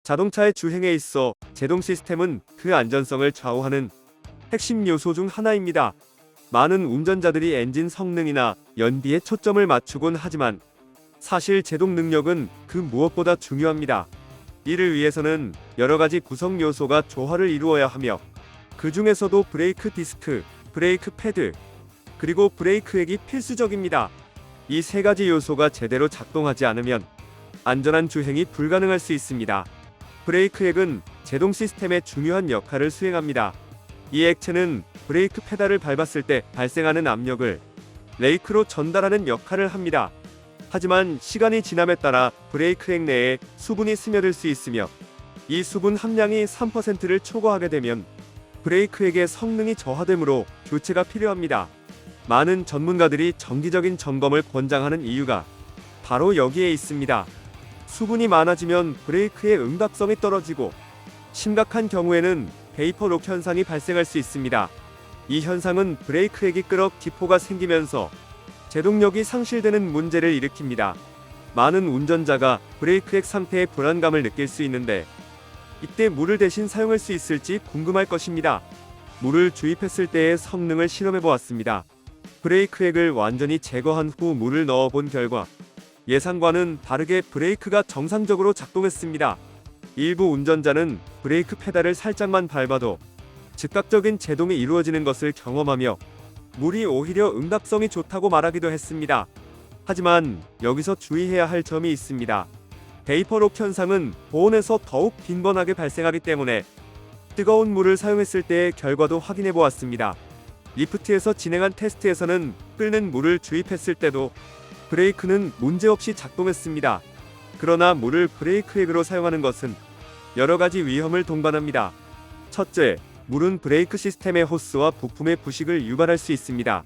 자동차의 주행에 있어 제동 시스템은 그 안전성을 좌우하는 핵심 요소 중 하나입니다. 많은 운전자들이 엔진 성능이나 연비에 초점을 맞추곤 하지만 사실 제동 능력은 그 무엇보다 중요합니다. 이를 위해서는 여러 가지 구성 요소가 조화를 이루어야 하며 그 중에서도 브레이크 디스크, 브레이크 패드, 그리고 브레이크액이 필수적입니다. 이 세 가지 요소가 제대로 작동하지 않으면 안전한 주행이 불가능할 수 있습니다. 브레이크액은 제동 시스템의 중요한 역할을 수행합니다. 이 액체는 브레이크 페달을 밟았을 때 발생하는 압력을 레이크로 전달하는 역할을 합니다. 하지만 시간이 지남에 따라 브레이크액 내에 수분이 스며들 수 있으며 이 수분 함량이 3%를 초과하게 되면 브레이크액의 성능이 저하되므로 교체가 필요합니다. 많은 전문가들이 정기적인 점검을 권장하는 이유가 바로 여기에 있습니다. 수분이 많아지면 브레이크의 응답성이 떨어지고 심각한 경우에는 베이퍼 록 현상이 발생할 수 있습니다. 이 현상은 브레이크액이 끓어 기포가 생기면서 제동력이 상실되는 문제를 일으킵니다. 많은 운전자가 브레이크액 상태에 불안감을 느낄 수 있는데 이때 물을 대신 사용할 수 있을지 궁금할 것입니다. 물을 주입했을 때의 성능을 실험해 보았습니다. 브레이크액을 완전히 제거한 후 물을 넣어 본 결과 예상과는 다르게 브레이크가 정상적으로 작동했습니다. 일부 운전자는 브레이크 페달을 살짝만 밟아도 즉각적인 제동이 이루어지는 것을 경험하며 물이 오히려 응답성이 좋다고 말하기도 했습니다. 하지만 여기서 주의해야 할 점이 있습니다. 베이퍼 록 현상은 보온에서 더욱 빈번하게 발생하기 때문에 뜨거운 물을 사용했을 때의 결과도 확인해 보았습니다. 리프트에서 진행한 테스트에서는 끓는 물을 주입했을 때도 브레이크는 문제없이 작동했습니다. 그러나 물을 브레이크액으로 사용하는 것은 여러 가지 위험을 동반합니다. 첫째, 물은 브레이크 시스템의 호스와 부품의 부식을 유발할 수 있습니다.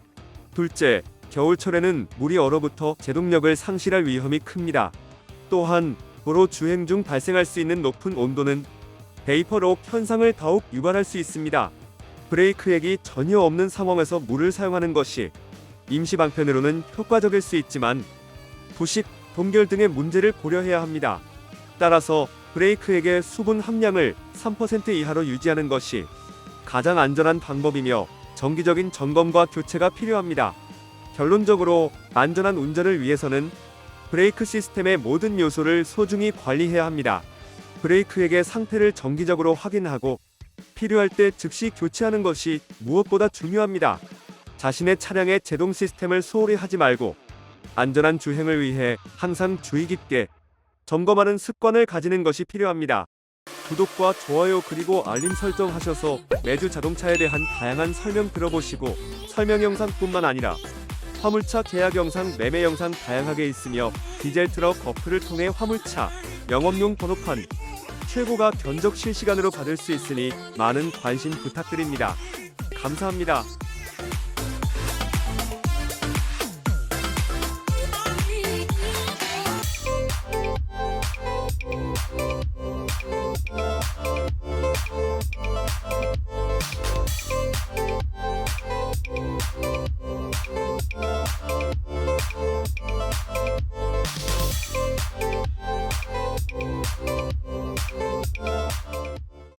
둘째, 겨울철에는 물이 얼어붙어 제동력을 상실할 위험이 큽니다. 또한 도로 주행 중 발생할 수 있는 높은 온도는 베이퍼 록 현상을 더욱 유발할 수 있습니다. 브레이크액이 전혀 없는 상황에서 물을 사용하는 것이 임시 방편으로는 효과적일 수 있지만 부식, 동결 등의 문제를 고려해야 합니다. 따라서 브레이크액의 수분 함량을 3% 이하로 유지하는 것이 가장 안전한 방법이며 정기적인 점검과 교체가 필요합니다. 결론적으로 안전한 운전을 위해서는 브레이크 시스템의 모든 요소를 소중히 관리해야 합니다. 브레이크액의 상태를 정기적으로 확인하고 필요할 때 즉시 교체하는 것이 무엇보다 중요합니다. 자신의 차량의 제동 시스템을 소홀히 하지 말고 안전한 주행을 위해 항상 주의 깊게 점검하는 습관을 가지는 것이 필요합니다. 구독과 좋아요 그리고 알림 설정하셔서 매주 자동차에 대한 다양한 설명 들어보시고 설명 영상뿐만 아니라 화물차 계약 영상, 매매 영상 다양하게 있으며 디젤 트럭 어플을 통해 화물차 영업용 번호판 최고가 견적 실시간으로 받을 수 있으니 많은 관심 부탁드립니다. 감사합니다.